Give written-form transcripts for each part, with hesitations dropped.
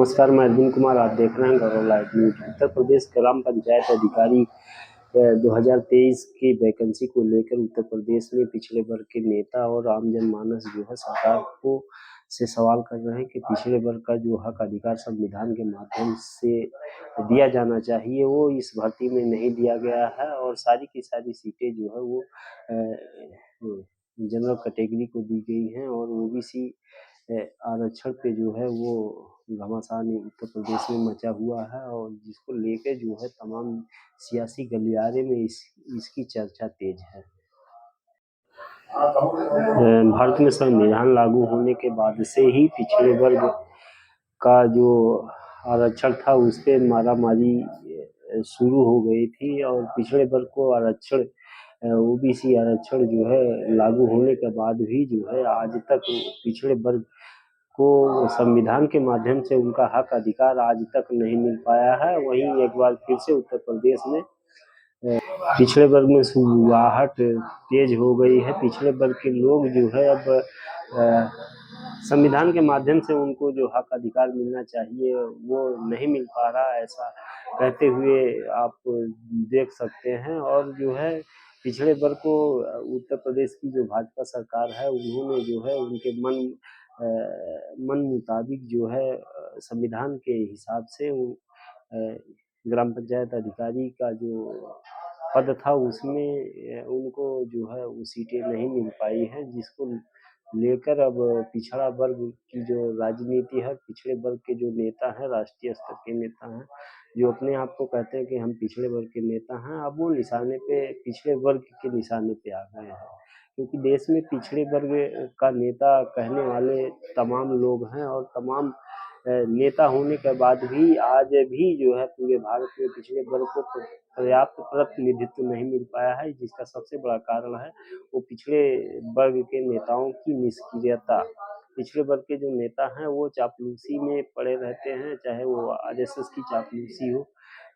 नमस्कार, मैं अरविंद कुमार। आप देख रहे हैं गौरव लाइव न्यूज। उत्तर प्रदेश ग्राम पंचायत अधिकारी 2023 की वैकेंसी को लेकर उत्तर प्रदेश में पिछड़े वर्ग के नेता और आम जनमानस जो है सरकार को से सवाल कर रहे हैं कि पिछड़े वर्ग का जो हक अधिकार संविधान के माध्यम से दिया जाना चाहिए, वो इस भर्ती में नहीं दिया गया है और सारी की सारी सीटें जो है वो जनरल कैटेगरी को दी गई हैं और ओबीसी आरक्षण पे जो है वो घमासान उत्तर प्रदेश में मचा हुआ है और जिसको लेके जो है तमाम सियासी गलियारे में इसकी चर्चा तेज है। भारत में संविधान लागू होने के बाद से ही पिछड़े वर्ग का जो आरक्षण था उस पे मारामारी शुरू हो गई थी और पिछड़े वर्ग को आरक्षण ओबीसी आरक्षण जो है लागू होने के बाद भी जो है आज तक पिछड़े वर्ग को संविधान के माध्यम से उनका हक अधिकार आज तक नहीं मिल पाया है। वहीं एक बार फिर से उत्तर प्रदेश में पिछड़े वर्ग में सुगबुगाहट तेज हो गई है। पिछड़े वर्ग के लोग जो है अब संविधान के माध्यम से उनको जो हक अधिकार मिलना चाहिए वो नहीं मिल पा रहा, ऐसा कहते हुए आप देख सकते हैं। और जो है पिछड़े वर्ग को उत्तर प्रदेश की जो भाजपा सरकार है उन्होंने जो है उनके मन मुताबिक जो है संविधान के हिसाब से ग्राम पंचायत अधिकारी का जो पद था उसमें उनको जो है वो सीटें नहीं मिल पाई हैं, जिसको लेकर अब पिछड़ा वर्ग की जो राजनीति है, पिछड़े वर्ग के जो नेता हैं, राष्ट्रीय स्तर के नेता हैं, जो अपने आप को कहते हैं कि हम पिछड़े वर्ग के नेता हैं, अब वो निशाने पे पिछड़े वर्ग के निशाने पे आ गए हैं। क्योंकि देश में पिछड़े वर्ग का नेता कहने वाले तमाम लोग हैं और तमाम नेता होने के बाद भी आज भी जो है पूरे भारत में पिछड़े वर्ग को पर्याप्त प्रतिनिधित्व नहीं मिल पाया है, जिसका सबसे बड़ा कारण है वो पिछड़े वर्ग के नेताओं की निष्क्रियता। पिछड़े वर्ग के जो नेता हैं वो चापलूसी में पड़े रहते हैं, चाहे वो आरएसएस की चापलूसी हो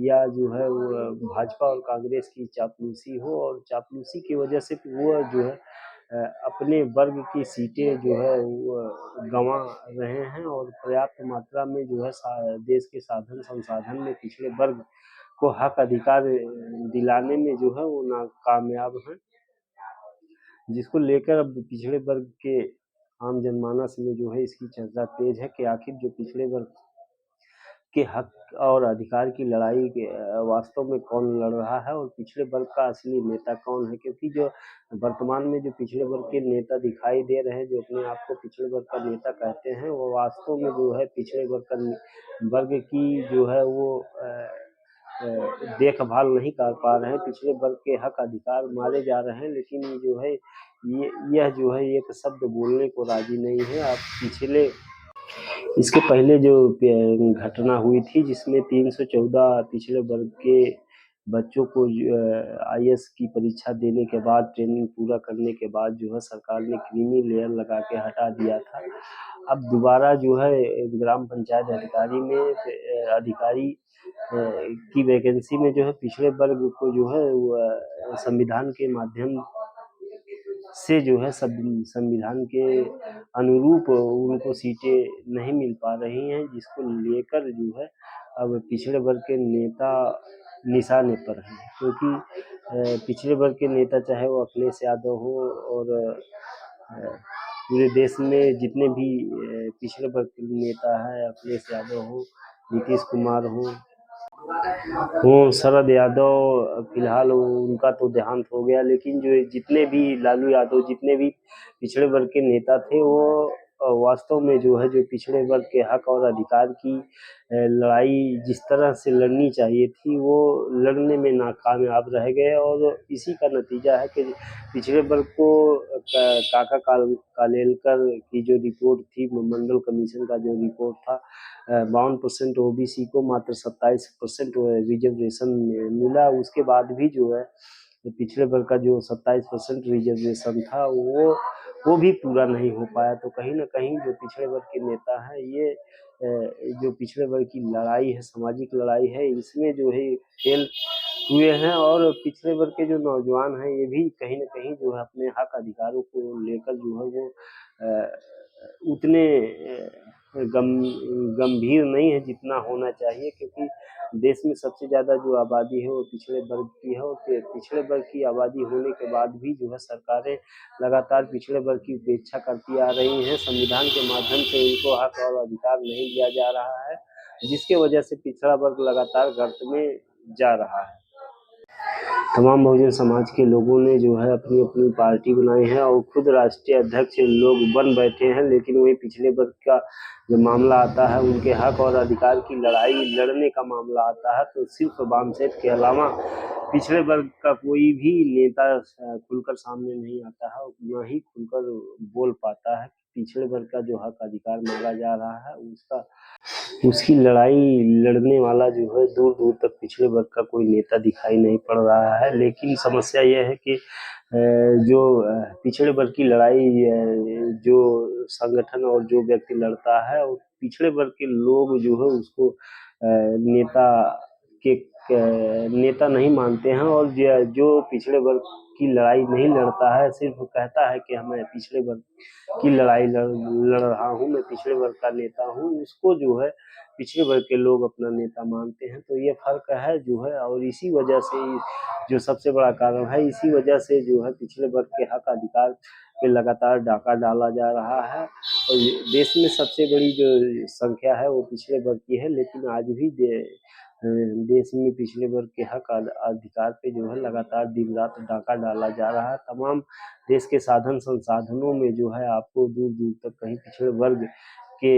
या जो है वो भाजपा और कांग्रेस की चापलूसी हो, और चापलूसी की वजह से वो जो है अपने वर्ग की सीटें जो है वो गंवा रहे हैं और पर्याप्त मात्रा में जो है देश के साधन संसाधन में पिछड़े वर्ग को हक अधिकार दिलाने में जो है वो नाकामयाब हैं, जिसको लेकर अब पिछड़े वर्ग के आम जनमानस में जो है इसकी चर्चा तेज है कि आखिर जो पिछड़े वर्ग के हक और अधिकार की लड़ाई के वास्तव में कौन लड़ रहा है और पिछड़े वर्ग का असली नेता कौन है। क्योंकि जो वर्तमान में जो पिछड़े वर्ग के नेता दिखाई दे रहे हैं, जो अपने आप को पिछड़े वर्ग का नेता कहते हैं, वो वास्तव में जो है पिछड़े वर्ग की जो है वो देखभाल नहीं कर पा रहे हैं। पिछड़े वर्ग के हक अधिकार मारे जा रहे हैं, लेकिन जो है यह जो है एक शब्द बोलने को राजी नहीं है। आप पिछले इसके पहले जो घटना हुई थी जिसमें 314 पिछड़े वर्ग के बच्चों को आईएएस की परीक्षा देने के बाद, ट्रेनिंग पूरा करने के बाद जो है सरकार ने क्रीमी लेयर लगा के हटा दिया था। अब दोबारा जो है ग्राम पंचायत अधिकारी की वैकेंसी में जो है पिछड़े वर्ग को जो है संविधान के माध्यम से जो है संविधान के अनुरूप उनको सीटें नहीं मिल पा रही हैं, जिसको लेकर जो है अब पिछड़े वर्ग के नेता निशाने पर हैं। क्योंकि पिछड़े वर्ग के नेता चाहे वो अखिलेश यादव हो और पूरे देश में जितने भी पिछड़े वर्ग के नेता हैं, अखिलेश यादव हो, नीतीश कुमार हो, शरद यादव, फिलहाल उनका तो देहांत हो गया, लेकिन जो जितने भी लालू यादव, जितने भी पिछड़े वर्ग के नेता थे वो वास्तव में जो है जो पिछड़े वर्ग के हक और अधिकार की लड़ाई जिस तरह से लड़नी चाहिए थी वो लड़ने में नाकामयाब रह गए। और इसी का नतीजा है कि पिछड़े वर्ग को काका कालेलकर की जो रिपोर्ट थी, मंडल कमीशन का जो रिपोर्ट था, 52% ओबीसी को मात्र 27% रिजर्वेशन मिला। उसके बाद भी जो है पिछड़े वर्ग का जो 27% रिजर्वेशन था वो भी पूरा नहीं हो पाया। तो कहीं ना कहीं जो पिछड़े वर्ग के नेता हैं ये जो पिछड़े वर्ग की लड़ाई है, सामाजिक लड़ाई है, इसमें जो है फेल हुए हैं। और पिछड़े वर्ग के जो नौजवान हैं ये भी कहीं ना कहीं जो है अपने हक अधिकारों को लेकर जो है वो उतने गम गंभीर नहीं है जितना होना चाहिए, क्योंकि देश में सबसे ज़्यादा जो आबादी है वो पिछड़े वर्ग की है, और पिछड़े वर्ग की आबादी होने के बाद भी जो है सरकारें लगातार पिछड़े वर्ग की उपेक्षा करती आ रही हैं। संविधान के माध्यम से उनको हक और अधिकार नहीं दिया जा रहा है, जिसके वजह से पिछड़ा वर्ग लगातार गर्त में जा रहा है। तमाम बहुजन समाज के लोगों ने जो है अपनी अपनी पार्टी बनाई है और खुद राष्ट्रीय अध्यक्ष लोग बन बैठे हैं, लेकिन वही पिछड़े वर्ग का जो मामला आता है, उनके हक और अधिकार की लड़ाई लड़ने का मामला आता है, तो सिर्फ वामसेट के अलावा पिछड़े वर्ग का कोई भी नेता खुलकर सामने नहीं आता है, न ही खुलकर बोल पाता है। पिछड़े वर्ग का जो हक अधिकार मांगा जा रहा है, उसकी लड़ाई लड़ने वाला जो है दूर दूर तक पिछड़े वर्ग का कोई नेता दिखाई नहीं पड़ रहा है। लेकिन समस्या यह है कि जो पिछड़े वर्ग की लड़ाई जो संगठन और जो व्यक्ति लड़ता है, और पिछड़े वर्ग के लोग जो है उसको नेता के नेता नहीं मानते हैं, और जो पिछड़े वर्ग की लड़ाई नहीं लड़ता है, सिर्फ कहता है कि मैं पिछड़े वर्ग की लड़ाई लड़ रहा हूँ, मैं पिछड़े वर्ग का नेता हूँ, उसको जो है पिछड़े वर्ग के लोग अपना नेता मानते हैं। तो ये फर्क है जो है, और इसी वजह से जो सबसे बड़ा कारण है, इसी वजह से जो है पिछड़े वर्ग के हक अधिकार पे लगातार डाका डाला जा रहा है। और देश में सबसे बड़ी जो संख्या है वो पिछड़े वर्ग की है, लेकिन आज भी देश में पिछड़े वर्ग के हक अधिकार पे जो है लगातार दिन रात डाका डाला जा रहा है। तमाम देश के साधन संसाधनों में जो है आपको दूर दूर तक कहीं पिछड़े वर्ग के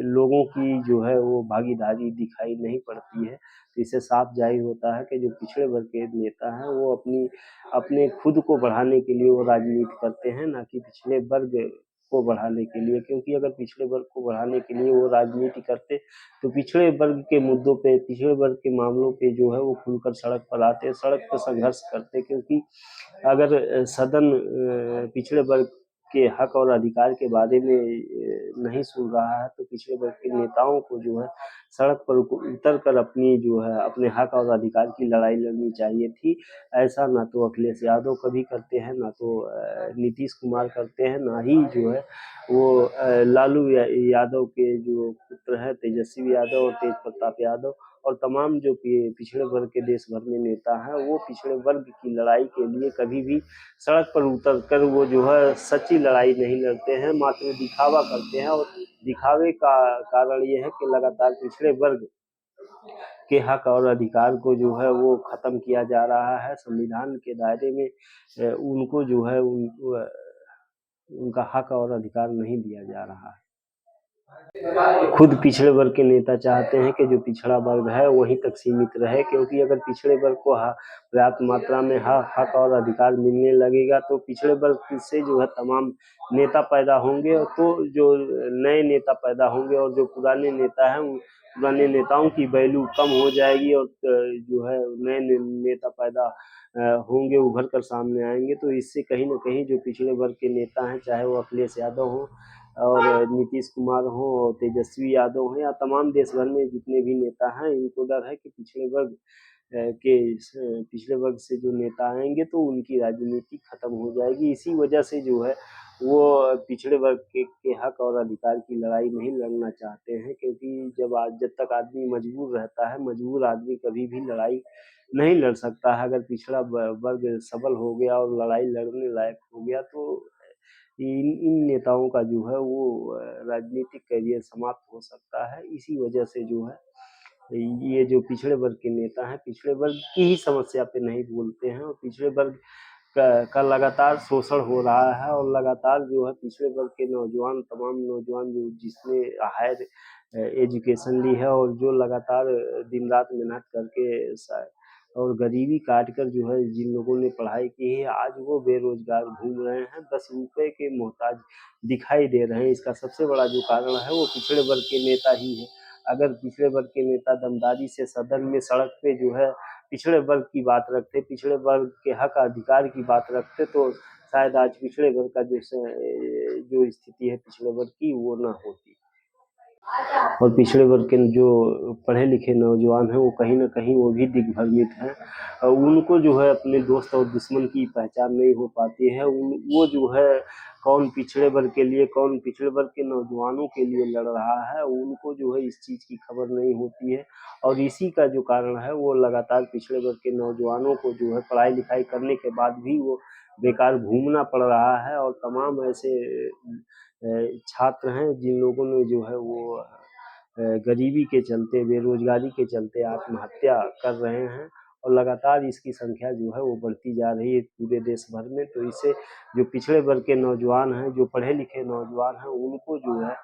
लोगों की जो है वो भागीदारी दिखाई नहीं पड़ती है। तो इससे साफ जाहिर होता है कि जो पिछड़े वर्ग के नेता हैं वो अपने खुद को बढ़ाने के लिए वो राजनीति करते हैं, ना कि पिछड़े वर्ग को बढ़ाने के लिए। क्योंकि अगर पिछड़े वर्ग को बढ़ाने के लिए वो राजनीति करते, तो पिछड़े वर्ग के मुद्दों पे, पिछड़े वर्ग के मामलों पे जो है वो खुलकर सड़क पर आते, सड़क पर संघर्ष करते। क्योंकि अगर सदन पिछड़े वर्ग के हक और अधिकार के बारे में नहीं सुन रहा है, तो पिछड़े वर्ग के नेताओं को जो है सड़क पर उतर कर अपनी जो है अपने हक और अधिकार की लड़ाई लड़नी चाहिए थी। ऐसा ना तो अखिलेश यादव कभी करते हैं, ना तो नीतीश कुमार करते हैं, ना ही जो है वो लालू यादव के जो पुत्र है तेजस्वी यादव और तेज प्रताप यादव, और तमाम जो पिछड़े वर्ग के देश भर में नेता हैं, वो पिछड़े वर्ग की लड़ाई के लिए कभी भी सड़क पर उतर कर वो जो है सच्ची लड़ाई नहीं लड़ते हैं, मात्र दिखावा करते हैं। और दिखावे का कारण ये है कि लगातार पिछड़े वर्ग के हक और अधिकार को जो है वो खत्म किया जा रहा है। संविधान के दायरे में उनको जो है उनका हक और अधिकार नहीं दिया जा रहा है। खुद पिछड़े वर्ग के नेता चाहते हैं कि जो पिछड़ा वर्ग है वहीं तक सीमित रहे, क्योंकि अगर पिछड़े वर्ग को पर्याप्त मात्रा में हक और अधिकार मिलने लगेगा, तो पिछड़े वर्ग से जो है तमाम नेता पैदा होंगे, तो जो नए नेता पैदा होंगे, और जो पुराने नेता हैं पुराने नेताओं की वैल्यू कम हो जाएगी, और जो है नए नेता पैदा होंगे, उभर कर सामने आएंगे। तो इससे कहीं ना कहीं जो पिछड़े वर्ग के नेता हैं, चाहे वो अखिलेश यादव हो और नीतीश कुमार हो और तेजस्वी यादव हो, या तमाम देश भर में जितने भी नेता हैं, इनको डर है कि पिछड़े वर्ग से जो नेता आएंगे तो उनकी राजनीति खत्म हो जाएगी। इसी वजह से जो है वो पिछड़े वर्ग के हक और अधिकार की लड़ाई नहीं लड़ना चाहते हैं, क्योंकि जब तक आदमी मजबूर रहता है, मजबूर आदमी कभी भी लड़ाई नहीं लड़ सकता है। अगर पिछड़ा वर्ग सबल हो गया और लड़ाई लड़ने लायक हो गया, तो इन नेताओं का जो है वो राजनीतिक करियर समाप्त हो सकता है। इसी वजह से जो है ये जो पिछड़े वर्ग के नेता हैं, पिछड़े वर्ग की ही समस्या पे नहीं बोलते हैं, और पिछड़े वर्ग का लगातार शोषण हो रहा है, और लगातार जो है पिछड़े वर्ग के नौजवान, तमाम नौजवान जो जिसने हायर एजुकेशन ली है, और जो लगातार दिन रात मेहनत करके और गरीबी काट कर जो है जिन लोगों ने पढ़ाई की है, आज वो बेरोजगार घूम रहे हैं, 10 रुपए के मोहताज दिखाई दे रहे हैं। इसका सबसे बड़ा जो कारण है वो पिछड़े वर्ग के नेता ही है। अगर पिछड़े वर्ग के नेता दमदारी से सदन में, सड़क पे जो है पिछड़े वर्ग की बात रखते, पिछड़े वर्ग के हक अधिकार की बात रखते, तो शायद आज पिछड़े वर्ग का जो स्थिति है पिछड़े वर्ग की, वो ना होती। और पिछड़े वर्ग के जो पढ़े लिखे नौजवान हैं वो कहीं न कहीं वो भी दिग्भ्रमित हैं। उनको जो है अपने दोस्त और दुश्मन की पहचान नहीं हो पाती है। वो जो है कौन पिछड़े वर्ग के लिए, कौन पिछड़े वर्ग के नौजवानों के लिए लड़ रहा है, उनको जो है इस चीज़ की खबर नहीं होती है। और इसी का जो कारण है वो लगातार पिछड़े वर्ग के नौजवानों को जो है पढ़ाई-लिखाई करने के बाद भी वो बेकार घूमना पड़ रहा है। और तमाम ऐसे छात्र हैं जिन लोगों ने जो है वो गरीबी के चलते, बेरोजगारी के चलते आत्महत्या कर रहे हैं। और लगातार इसकी संख्या जो है वो बढ़ती जा रही है पूरे देश भर में। तो इससे जो पिछड़े वर्ग के नौजवान हैं, जो पढ़े लिखे नौजवान हैं, उनको जो है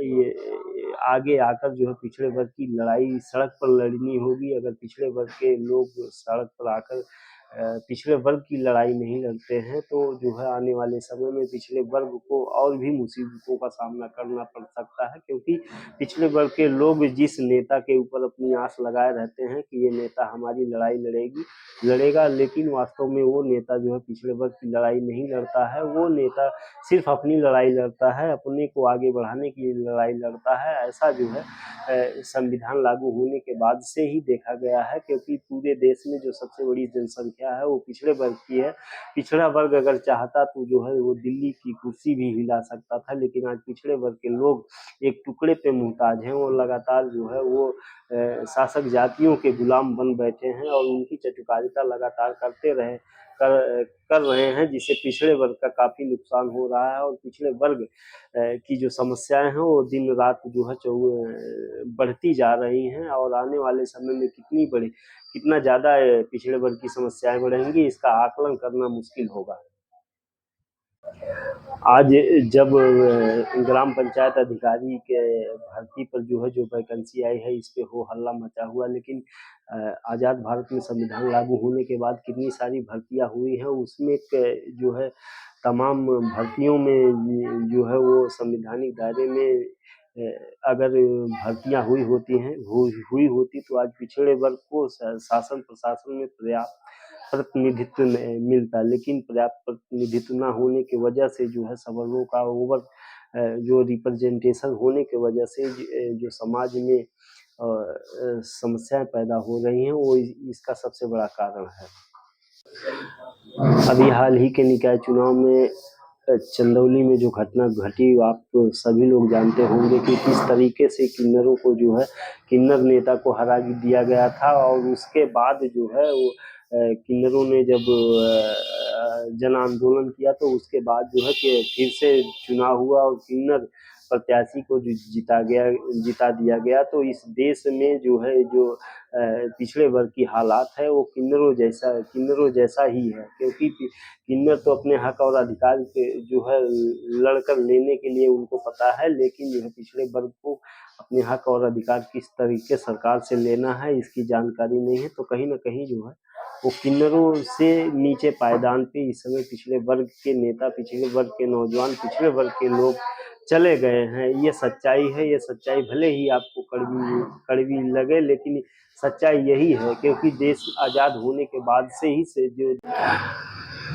ये आगे आकर जो है पिछड़े वर्ग की लड़ाई सड़क पर लड़नी होगी। अगर पिछड़े वर्ग के लोग सड़क पर आकर पिछड़े वर्ग की लड़ाई नहीं लड़ते हैं तो जो है आने वाले समय में पिछड़े वर्ग को और भी मुसीबतों का सामना करना पड़ सकता है। क्योंकि पिछड़े वर्ग के लोग जिस नेता के ऊपर अपनी आस लगाए रहते हैं कि ये नेता हमारी लड़ाई लड़ेगा, लेकिन वास्तव में वो नेता जो है पिछड़े वर्ग की लड़ाई नहीं लड़ता है। वो नेता सिर्फ अपनी लड़ाई लड़ता है, अपने को आगे बढ़ाने के लिए लड़ाई लड़ता है। ऐसा जो है संविधान लागू होने के बाद से ही देखा गया है। क्योंकि पूरे देश में जो सबसे बड़ी जनसंख्या है वो पिछड़े वर्ग की है। पिछड़ा वर्ग अगर चाहता तो जो है वो दिल्ली की कुर्सी भी हिला सकता था, लेकिन आज पिछड़े वर्ग के लोग एक टुकड़े पे मुहताज हैं। वो लगातार जो है वो शासक जातियों के गुलाम बन बैठे हैं और उनकी चटुकारिता लगातार कर रहे हैं, जिससे पिछड़े वर्ग का काफी नुकसान हो रहा है। और पिछड़े वर्ग की जो समस्याएं हैं वो दिन रात जो है बढ़ती जा रही हैं। और आने वाले समय में कितना ज्यादा पिछड़े वर्ग की समस्याएं बढ़ेंगी, इसका आकलन करना मुश्किल होगा। आज जब ग्राम पंचायत अधिकारी के भर्ती पर जो वैकेंसी आई है, इस पे हो हल्ला मचा हुआ। लेकिन आज़ाद भारत में संविधान लागू होने के बाद कितनी सारी भर्तियां हुई हैं, उसमें जो है तमाम भर्तियों में जो है वो संविधानिक दायरे में अगर भर्तियां हुई होती तो आज पिछड़े वर्ग को शासन प्रशासन में पर्याप्त प्रतिनिधित्व मिलता। लेकिन पर्याप्त प्रतिनिधित्व न होने की वजह से जो है सवर्णों का ओवर जो रिप्रेजेंटेशन होने की वजह से जो समाज में समस्याएं पैदा हो रही हैं वो इसका सबसे बड़ा कारण है। अभी हाल ही के निकाय चुनाव में चंदौली में जो घटना घटी, आप तो सभी लोग जानते होंगे कि किस तरीके से किन्नरों को जो है किन्नर नेता को हरा दिया गया था। और उसके बाद जो है वो किन्नरों ने जब जन आंदोलन किया तो उसके बाद जो है कि फिर से चुनाव हुआ और किन्नर प्रत्याशी को जो जिता दिया गया। तो इस देश में जो है जो पिछड़े वर्ग की हालात है वो किन्नरों जैसा ही है। क्योंकि किन्नर तो अपने हक और अधिकार के जो है लड़कर लेने के लिए उनको पता है, लेकिन जो है पिछड़े वर्ग को अपने हक और अधिकार किस तरीके सरकार से लेना है इसकी जानकारी नहीं है। तो कहीं ना कहीं जो है वो किन्नरों से नीचे पायदान पे इस समय पिछड़े वर्ग के नेता, पिछड़े वर्ग के नौजवान, पिछड़े वर्ग के लोग चले गए हैं। ये सच्चाई है। ये सच्चाई भले ही आपको कड़वी कड़वी लगे, लेकिन सच्चाई यही है। क्योंकि देश आज़ाद होने के बाद से ही से जो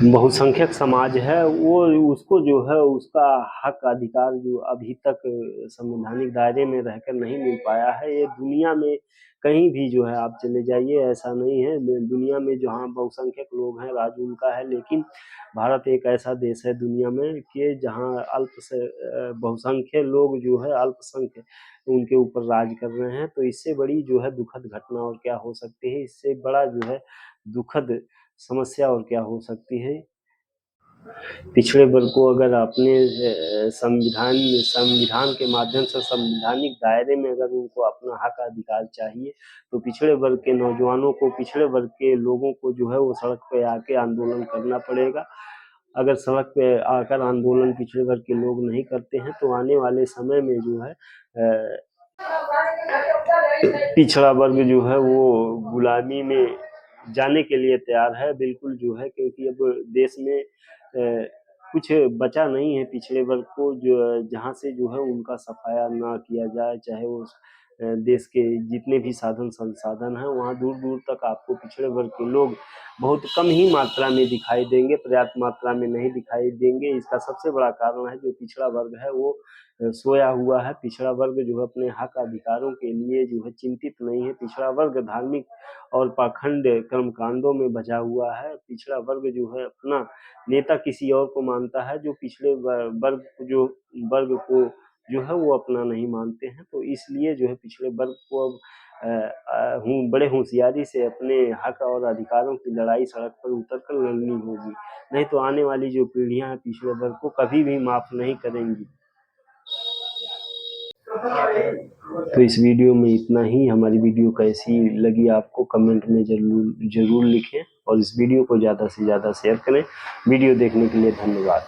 बहुसंख्यक समाज है वो उसको जो है उसका हक अधिकार जो अभी तक संवैधानिक दायरे में रहकर नहीं मिल पाया है। ये दुनिया में कहीं भी जो है आप चले जाइए, ऐसा नहीं है। दुनिया में जहाँ बहुसंख्यक लोग हैं राज उनका है, लेकिन भारत एक ऐसा देश है दुनिया में कि जहाँ बहुसंख्यक लोग जो है अल्पसंख्यक उनके ऊपर राज कर रहे हैं। तो इससे बड़ी जो है दुखद घटना और क्या हो सकती है, इससे बड़ा जो है दुखद समस्या और क्या हो सकती है। पिछड़े वर्ग को अगर अपने संविधान के माध्यम से संवैधानिक दायरे में अगर उनको अपना हक अधिकार चाहिए तो पिछड़े वर्ग के नौजवानों को, पिछड़े वर्ग के लोगों को जो है वो सड़क पे आके आंदोलन करना पड़ेगा। अगर सड़क पे आकर आंदोलन पिछड़े वर्ग के लोग नहीं करते हैं तो आने वाले समय में जो है पिछड़ा वर्ग जो है वो गुलामी में जाने के लिए तैयार है बिल्कुल जो है। क्योंकि अब देश में कुछ बचा नहीं है पिछड़े वर्ग को जो जहाँ से जो है उनका सफाया ना किया जाए, चाहे वो देश के जितने भी साधन संसाधन हैं, वहाँ दूर दूर तक आपको पिछड़े वर्ग के लोग बहुत कम ही मात्रा में दिखाई देंगे, पर्याप्त मात्रा में नहीं दिखाई देंगे। इसका सबसे बड़ा कारण है जो पिछड़ा वर्ग है वो सोया हुआ है। पिछड़ा वर्ग जो है अपने हक अधिकारों के लिए जो है चिंतित नहीं है। पिछड़ा वर्ग धार्मिक और पाखंड कर्मकांडों में बझा हुआ है। पिछड़ा वर्ग जो है अपना नेता किसी और को मानता है, जो पिछड़े वर्ग को जो है वो अपना नहीं मानते हैं। तो इसलिए जो है पिछड़े वर्ग को अब बड़े होशियारी से अपने हक और अधिकारों की लड़ाई सड़क पर उतर कर लड़नी होगी, नहीं तो आने वाली जो पीढ़ियां हैं पिछड़े वर्ग को कभी भी माफ नहीं करेंगी। तो इस वीडियो में इतना ही। हमारी वीडियो कैसी लगी आपको कमेंट में जरूर लिखें और इस वीडियो को ज़्यादा से ज़्यादा शेयर करें। वीडियो देखने के लिए धन्यवाद।